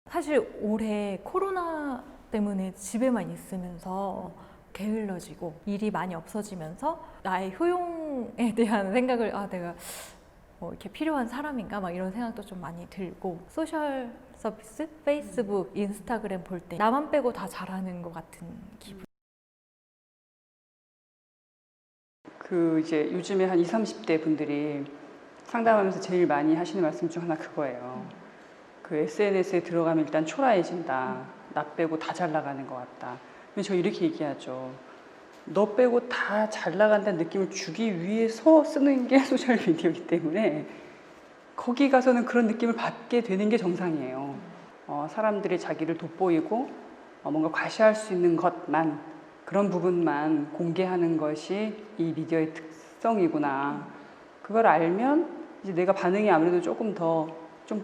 사실 올해 코로나 때문에 집에만 있으면서 게을러지고 일이 많이 없어지면서 나의 효용에 대한 생각을 내가 뭐 이렇게 필요한 사람인가 막 이런 생각도 좀 많이 들고 소셜 서비스, 페이스북, 인스타그램 볼 때 나만 빼고 다 잘하는 것 같은 기분. 그 이제 요즘에 한 20, 30대 분들이 상담하면서 제일 많이 하시는 말씀 중 하나 그거예요. 그 SNS에 들어가면 일단 초라해진다. 나 빼고 다 잘 나가는 것 같다. 근데 저 이렇게 얘기하죠. 너 빼고 다 잘 나간다는 느낌을 주기 위해서 쓰는 게 소셜미디어이기 때문에 거기 가서는 그런 느낌을 받게 되는 게 정상이에요. 사람들이 자기를 돋보이고 뭔가 과시할 수 있는 것만, 그런 부분만 공개하는 것이 이 미디어의 특성이구나. 그걸 알면 이제 내가 반응이 아무래도 조금 더 좀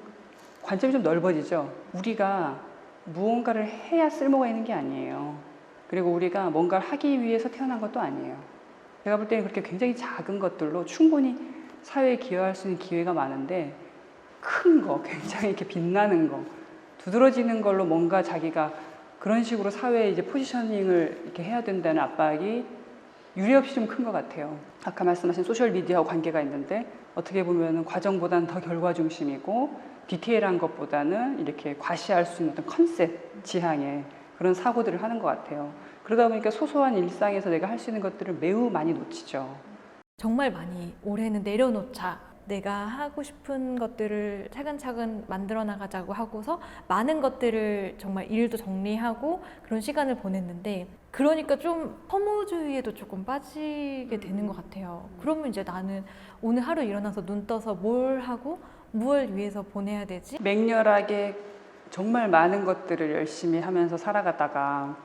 관점이 좀 넓어지죠. 우리가 무언가를 해야 쓸모가 있는 게 아니에요. 그리고 우리가 뭔가를 하기 위해서 태어난 것도 아니에요. 제가 볼 때는 그렇게 굉장히 작은 것들로 충분히 사회에 기여할 수 있는 기회가 많은데, 큰 거, 굉장히 이렇게 빛나는 거, 두드러지는 걸로 뭔가 자기가 그런 식으로 사회에 이제 포지셔닝을 이렇게 해야 된다는 압박이 유례없이 좀 큰 것 같아요. 아까 말씀하신 소셜미디어하고 관계가 있는데, 어떻게 보면 과정보다는 더 결과 중심이고 디테일한 것보다는 이렇게 과시할 수 있는 어떤 컨셉 지향의 그런 사고들을 하는 것 같아요. 그러다 보니까 소소한 일상에서 내가 할 수 있는 것들을 매우 많이 놓치죠. 정말 많이 올해는 내려놓자. 내가 하고 싶은 것들을 차근차근 만들어 나가자고 하고서 많은 것들을 정말 일도 정리하고 그런 시간을 보냈는데, 그러니까 좀 허무주의에도 조금 빠지게 되는 것 같아요. 그러면 이제 나는 오늘 하루 일어나서 눈 떠서 뭘 하고 무엇을 위해서 보내야 되지? 맹렬하게 정말 많은 것들을 열심히 하면서 살아가다가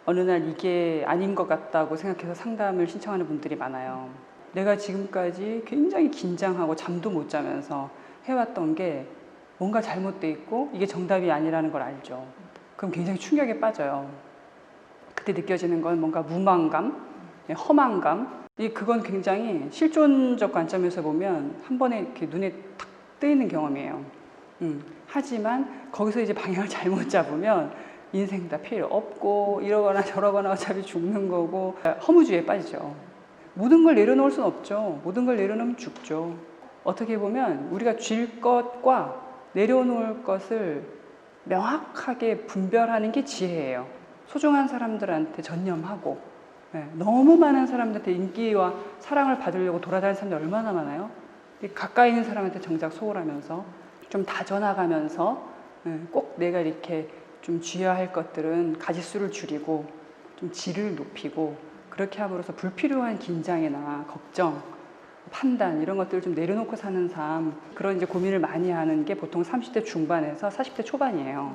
어느 날 이게 아닌 것 같다고 생각해서 상담을 신청하는 분들이 많아요. 내가 지금까지 굉장히 긴장하고 잠도 못 자면서 해왔던 게 뭔가 잘못돼 있고 이게 정답이 아니라는 걸 알죠. 그럼 굉장히 충격에 빠져요. 그때 느껴지는 건 뭔가 무망감, 허망감. 그건 굉장히 실존적 관점에서 보면 한 번에 이렇게 눈에 탁 뜨이는 경험이에요. 하지만 거기서 이제 방향을 잘못 잡으면 인생 다 필요 없고 이러거나 저러거나 어차피 죽는 거고 허무주의에 빠지죠. 모든 걸 내려놓을 수는 없죠. 모든 걸 내려놓으면 죽죠. 어떻게 보면 우리가 쥘 것과 내려놓을 것을 명확하게 분별하는 게 지혜예요. 소중한 사람들한테 전념하고, 너무 많은 사람들한테 인기와 사랑을 받으려고 돌아다니는 사람들 얼마나 많아요. 가까이 있는 사람한테 정작 소홀하면서 좀 다져나가면서 꼭 내가 이렇게 좀 쥐어야 할 것들은 가짓수를 줄이고 좀 질을 높이고, 그렇게 함으로써 불필요한 긴장이나 걱정, 판단 이런 것들을 좀 내려놓고 사는 삶, 그런 이제 고민을 많이 하는 게 보통 30대 중반에서 40대 초반이에요.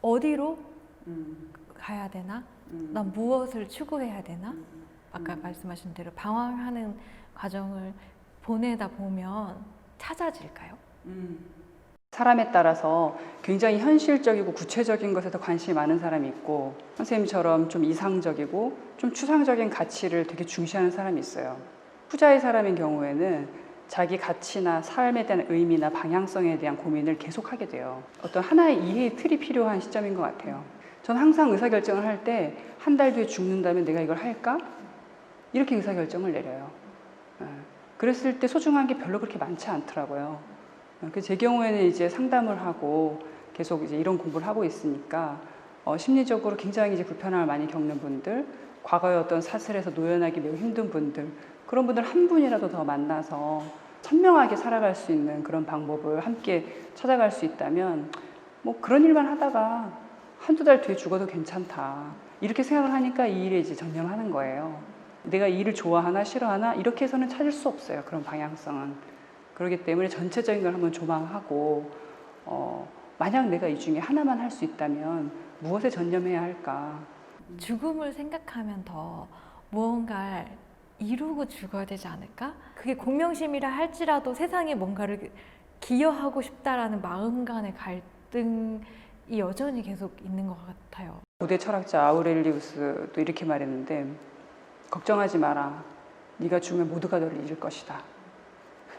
어디로 가야 되나? 난 무엇을 추구해야 되나? 아까 말씀하신 대로 방황하는 과정을 보내다 보면 찾아질까요? 사람에 따라서 굉장히 현실적이고 구체적인 것에 더 관심이 많은 사람이 있고, 선생님처럼 좀 이상적이고 좀 추상적인 가치를 되게 중시하는 사람이 있어요. 후자의 사람인 경우에는 자기 가치나 삶에 대한 의미나 방향성에 대한 고민을 계속하게 돼요. 어떤 하나의 이해의 틀이 필요한 시점인 것 같아요. 전 항상 의사결정을 할 때 한 달 뒤에 죽는다면 내가 이걸 할까? 이렇게 의사결정을 내려요. 그랬을 때 소중한 게 별로 그렇게 많지 않더라고요. 제 경우에는 이제 상담을 하고 계속 이제 이런 공부를 하고 있으니까 심리적으로 굉장히 이제 불편함을 많이 겪는 분들, 과거의 어떤 사슬에서 노연하기 매우 힘든 분들, 그런 분들 한 분이라도 더 만나서 선명하게 살아갈 수 있는 그런 방법을 함께 찾아갈 수 있다면 뭐 그런 일만 하다가 한두 달 뒤에 죽어도 괜찮다. 이렇게 생각을 하니까 이 일에 이제 전념하는 거예요. 내가 이 일을 좋아하나 싫어하나 이렇게 해서는 찾을 수 없어요. 그런 방향성은. 그렇기 때문에 전체적인 걸 한번 조망하고 만약 내가 이 중에 하나만 할 수 있다면 무엇에 전념해야 할까? 죽음을 생각하면 더 무언가를 이루고 죽어야 되지 않을까? 그게 공명심이라 할지라도 세상에 뭔가를 기여하고 싶다라는 마음 간의 갈등이 여전히 계속 있는 것 같아요. 고대 철학자 아우렐리우스도 이렇게 말했는데, 걱정하지 마라. 네가 죽으면 모두가 너를 잊을 것이다.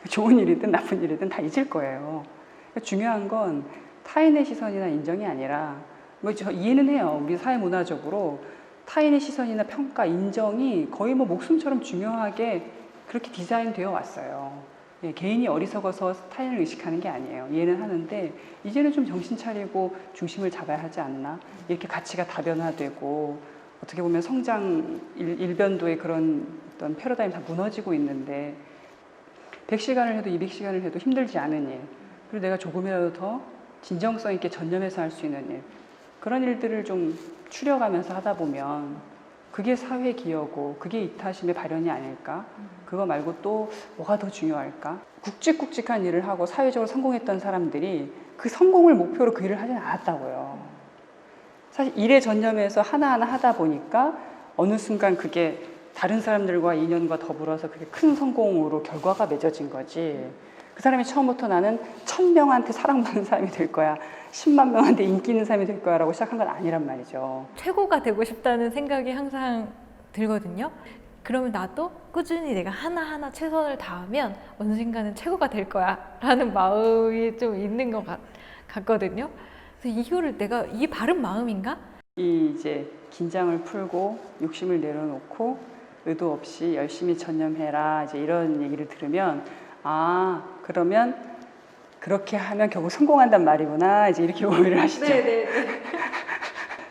좋은 일이든 나쁜 일이든 다 잊을 거예요. 그러니까 중요한 건 타인의 시선이나 인정이 아니라 뭐 저 이해는 해요. 우리 사회 문화적으로 타인의 시선이나 평가, 인정이 거의 뭐 목숨처럼 중요하게 그렇게 디자인되어 왔어요. 예, 개인이 어리석어서 타인을 의식하는 게 아니에요. 이해는 하는데 이제는 좀 정신 차리고 중심을 잡아야 하지 않나? 이렇게 가치가 다변화되고 어떻게 보면 성장 일변도의 그런 어떤 패러다임이 다 무너지고 있는데 100시간을 해도 200시간을 해도 힘들지 않은 일, 그리고 내가 조금이라도 더 진정성 있게 전념해서 할 수 있는 일, 그런 일들을 좀 추려가면서 하다 보면 그게 사회 기여고 그게 이타심의 발현이 아닐까? 그거 말고 또 뭐가 더 중요할까? 굵직굵직한 일을 하고 사회적으로 성공했던 사람들이 그 성공을 목표로 그 일을 하지는 않았다고요. 사실 일에 전념해서 하나하나 하다 보니까 어느 순간 그게 다른 사람들과 인연과 더불어서 그게 큰 성공으로 결과가 맺어진 거지. 그 사람이 처음부터 나는 1000명한테 사랑받는 사람이 될 거야, 10만 명한테 인기 있는 사람이 될 거야 라고 시작한 건 아니란 말이죠. 최고가 되고 싶다는 생각이 항상 들거든요. 그러면 나도 꾸준히 내가 하나하나 최선을 다하면 언젠가는 최고가 될 거야 라는 마음이 좀 있는 것 같거든요. 그래서 이거를 내가 이게 바른 마음인가? 이 이제 긴장을 풀고 욕심을 내려놓고 의도 없이 열심히 전념해라 이제 이런 얘기를 들으면 아 그러면 그렇게 하면 결국 성공한단 말이구나 이제 이렇게 오해를 하시죠.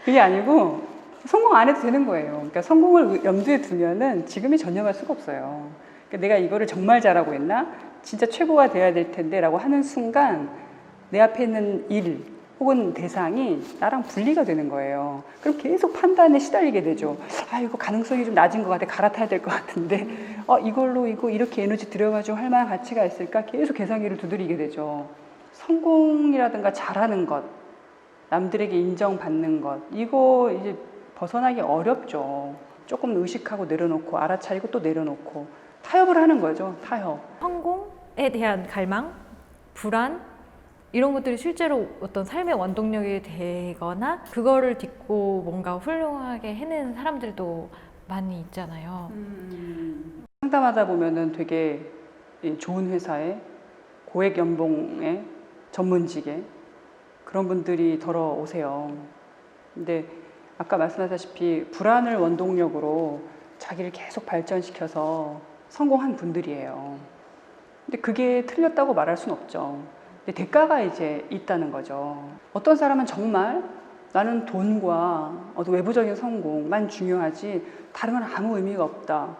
그게 아니고 성공 안 해도 되는 거예요. 그러니까 성공을 염두에 두면은 지금이 전념할 수가 없어요. 그러니까 내가 이거를 정말 잘하고 있나? 진짜 최고가 돼야 될 텐데 라고 하는 순간 내 앞에 있는 일 혹은 대상이 나랑 분리가 되는 거예요. 그럼 계속 판단에 시달리게 되죠. 아, 이거 가능성이 좀 낮은 것 같아. 갈아타야 될 것 같은데. 이걸로 이거 이렇게 에너지 들여가지고 할 만한 가치가 있을까? 계속 계산기를 두드리게 되죠. 성공이라든가 잘하는 것, 남들에게 인정받는 것, 이거 이제 벗어나기 어렵죠. 조금 의식하고 내려놓고 알아차리고 또 내려놓고 타협을 하는 거죠. 타협. 성공에 대한 갈망, 불안 이런 것들이 실제로 어떤 삶의 원동력이 되거나 그거를 딛고 뭔가 훌륭하게 해낸 사람들도 많이 있잖아요. 상담하다 보면은 되게 좋은 회사에 고액 연봉에 전문직에 그런 분들이 들어오세요. 근데 아까 말씀하셨다시피 불안을 원동력으로 자기를 계속 발전시켜서 성공한 분들이에요. 근데 그게 틀렸다고 말할 수는 없죠. 근데 대가가 이제 있다는 거죠. 어떤 사람은 정말 나는 돈과 어떤 외부적인 성공만 중요하지 다른 건 아무 의미가 없다.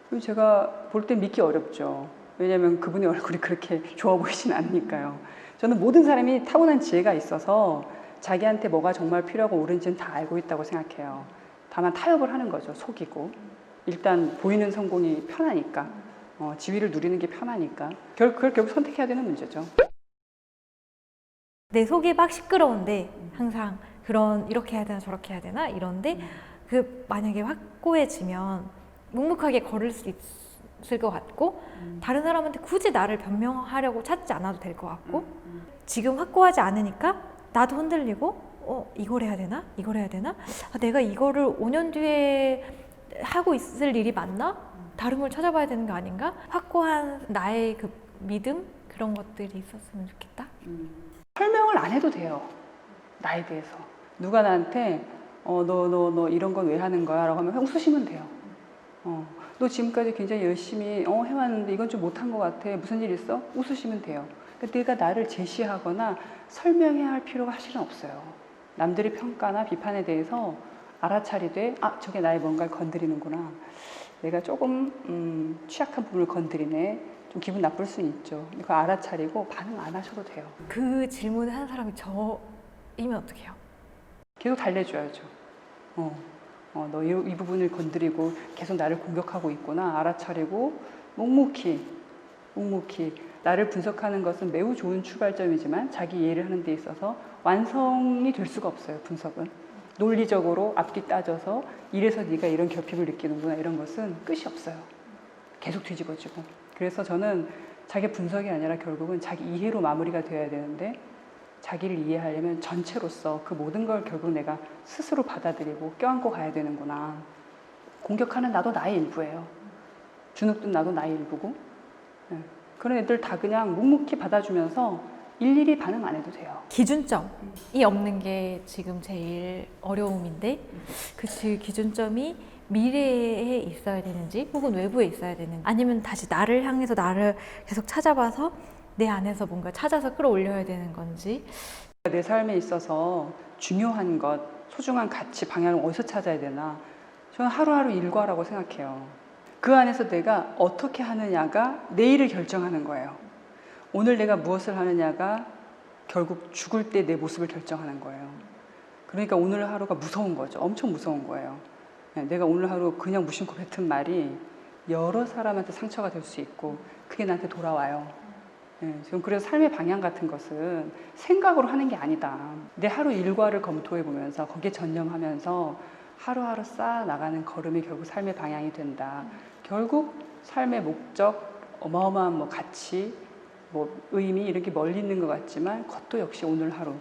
그럼 제가 볼 때 믿기 어렵죠. 왜냐하면 그분의 얼굴이 그렇게 좋아 보이진 않으니까요. 저는 모든 사람이 타고난 지혜가 있어서 자기한테 뭐가 정말 필요하고 옳은지는 다 알고 있다고 생각해요. 다만 타협을 하는 거죠. 속이고. 일단 보이는 성공이 편하니까. 지위를 누리는 게 편하니까. 그걸 결국 선택해야 되는 문제죠. 내 속이 막 시끄러운데 항상 그런 이렇게 해야 되나 저렇게 해야 되나 이런데 그 만약에 확고해지면 묵묵하게 걸을 수 있을 것 같고 다른 사람한테 굳이 나를 변명하려고 찾지 않아도 될 것 같고 지금 확고하지 않으니까 나도 흔들리고 이걸 해야 되나? 이걸 해야 되나? 내가 이거를 5년 뒤에 하고 있을 일이 맞나? 다른 걸 찾아봐야 되는 거 아닌가? 확고한 나의 그 믿음? 그런 것들이 있었으면 좋겠다. 설명을 안 해도 돼요. 나에 대해서. 누가 나한테 너 이런 건 왜 하는 거야? 라고 하면 그냥 웃으시면 돼요. 너 지금까지 굉장히 열심히 해왔는데 이건 좀 못한 것 같아. 무슨 일 있어? 웃으시면 돼요. 그러니까 내가 나를 제시하거나 설명해야 할 필요가 사실은 없어요. 남들의 평가나 비판에 대해서 알아차리되 저게 나의 뭔가를 건드리는구나. 내가 조금 취약한 부분을 건드리네. 좀 기분 나쁠 수는 있죠. 그거 알아차리고 반응 안 하셔도 돼요. 그 질문을 하는 사람이 저이면 어떡해요? 계속 달래줘야죠. 너 이 부분을 건드리고 계속 나를 공격하고 있구나. 알아차리고 묵묵히 나를 분석하는 것은 매우 좋은 출발점이지만 자기 이해를 하는 데 있어서 완성이 될 수가 없어요. 분석은 논리적으로 앞뒤 따져서 이래서 네가 이런 결핍을 느끼는구나 이런 것은 끝이 없어요. 계속 뒤집어지고. 그래서 저는 자기 분석이 아니라 결국은 자기 이해로 마무리가 되어야 되는데 자기를 이해하려면 전체로서 그 모든 걸 결국 내가 스스로 받아들이고 껴안고 가야 되는구나. 공격하는 나도 나의 일부예요. 주눅든 나도 나의 일부고. 그런 애들 다 그냥 묵묵히 받아주면서 일일이 반응 안 해도 돼요. 기준점이 없는 게 지금 제일 어려움인데 그 기준점이 미래에 있어야 되는지 혹은 외부에 있어야 되는지 아니면 다시 나를 향해서 나를 계속 찾아봐서 내 안에서 뭔가 찾아서 끌어올려야 되는 건지. 내 삶에 있어서 중요한 것, 소중한 가치, 방향을 어디서 찾아야 되나? 저는 하루하루 일과라고 생각해요. 그 안에서 내가 어떻게 하느냐가 내일을 결정하는 거예요. 오늘 내가 무엇을 하느냐가 결국 죽을 때 내 모습을 결정하는 거예요. 그러니까 오늘 하루가 무서운 거죠. 엄청 무서운 거예요. 내가 오늘 하루 그냥 무심코 뱉은 말이 여러 사람한테 상처가 될 수 있고 그게 나한테 돌아와요. 지금 그래서 삶의 방향 같은 것은 생각으로 하는 게 아니다. 내 하루 일과를 검토해 보면서 거기에 전념하면서 하루하루 쌓아 나가는 걸음이 결국 삶의 방향이 된다. 결국 삶의 목적, 어마어마한 뭐 가치, 뭐 의미 이런 게 멀리 있는 것 같지만 그것도 역시 오늘 하루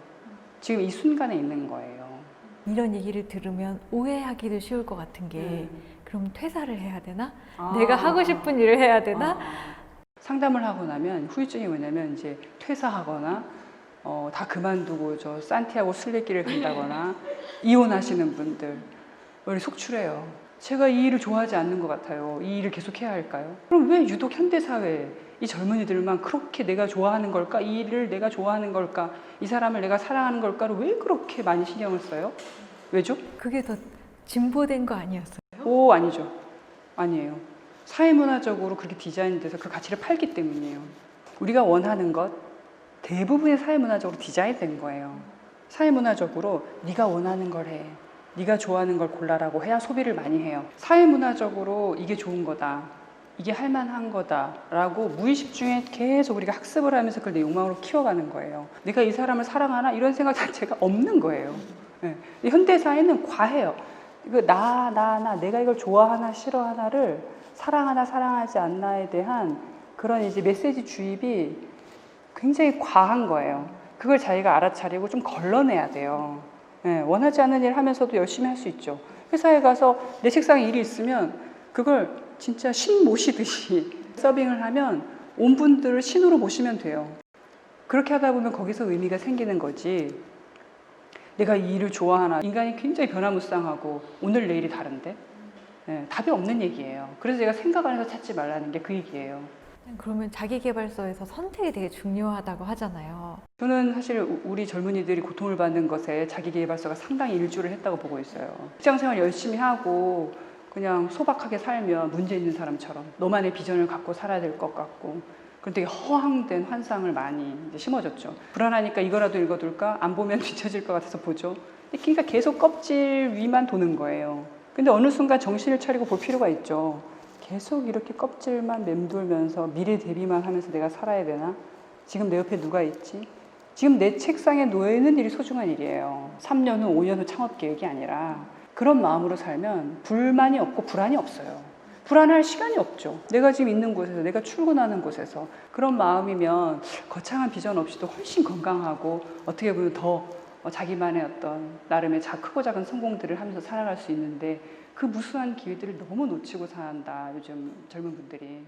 지금 이 순간에 있는 거예요. 이런 얘기를 들으면 오해하기도 쉬울 것 같은 게 그럼 퇴사를 해야 되나? 아. 내가 하고 싶은 일을 해야 되나? 상담을 하고 나면 후유증이 뭐냐면 이제 퇴사하거나 다 그만두고 저 산티아고 순례길을 간다거나 이혼하시는 분들 우리 속출해요. 제가 이 일을 좋아하지 않는 것 같아요. 이 일을 계속 해야 할까요? 그럼 왜 유독 현대사회에 이 젊은이들만 그렇게 내가 좋아하는 걸까? 이 일을 내가 좋아하는 걸까? 이 사람을 내가 사랑하는 걸까를 왜 그렇게 많이 신경을 써요? 왜죠? 그게 더 진보된 거 아니었어요? 오, 아니죠. 아니에요. 사회문화적으로 그렇게 디자인돼서 그 가치를 팔기 때문이에요. 우리가 원하는 것 대부분의 사회문화적으로 디자인된 거예요. 사회문화적으로 네가 원하는 걸 해. 네가 좋아하는 걸 골라라고 해야 소비를 많이 해요. 사회문화적으로 이게 좋은 거다. 이게 할만한 거다라고 무의식 중에 계속 우리가 학습을 하면서 그걸 내 욕망으로 키워가는 거예요. 내가 이 사람을 사랑하나? 이런 생각 자체가 없는 거예요. 네. 현대사회는 과해요. 이거 내가 이걸 좋아하나 싫어하나를 사랑하나 사랑하지 않나에 대한 그런 이제 메시지 주입이 굉장히 과한 거예요. 그걸 자기가 알아차리고 좀 걸러내야 돼요. 네, 원하지 않는 일 하면서도 열심히 할 수 있죠. 회사에 가서 내 책상에 일이 있으면 그걸 진짜 신 모시듯이 서빙을 하면 온 분들을 신으로 모시면 돼요. 그렇게 하다 보면 거기서 의미가 생기는 거지. 내가 이 일을 좋아하나? 인간이 굉장히 변화무쌍하고 오늘 내일이 다른데 답이 없는 얘기예요. 그래서 제가 생각 안에서 찾지 말라는 게 그 얘기예요. 그러면 자기계발서에서 선택이 되게 중요하다고 하잖아요. 저는 사실 우리 젊은이들이 고통을 받는 것에 자기계발서가 상당히 일조를 했다고 보고 있어요. 직장생활 열심히 하고 그냥 소박하게 살면 문제 있는 사람처럼 너만의 비전을 갖고 살아야 될 것 같고 그런 되게 허황된 환상을 많이 이제 심어줬죠. 불안하니까 이거라도 읽어둘까? 안 보면 뒤처질 것 같아서 보죠. 그러니까 계속 껍질 위만 도는 거예요. 근데 어느 순간 정신을 차리고 볼 필요가 있죠. 계속 이렇게 껍질만 맴돌면서 미래 대비만 하면서 내가 살아야 되나? 지금 내 옆에 누가 있지? 지금 내 책상에 놓여있는 일이 소중한 일이에요. 3년 후, 5년 후 창업 계획이 아니라 그런 마음으로 살면 불만이 없고 불안이 없어요. 불안할 시간이 없죠. 내가 지금 있는 곳에서, 내가 출근하는 곳에서 그런 마음이면 거창한 비전 없이도 훨씬 건강하고 어떻게 보면 더 자기만의 어떤 나름의 크고 작은 성공들을 하면서 살아갈 수 있는데 그 무수한 기회들을 너무 놓치고 산다, 요즘 젊은 분들이.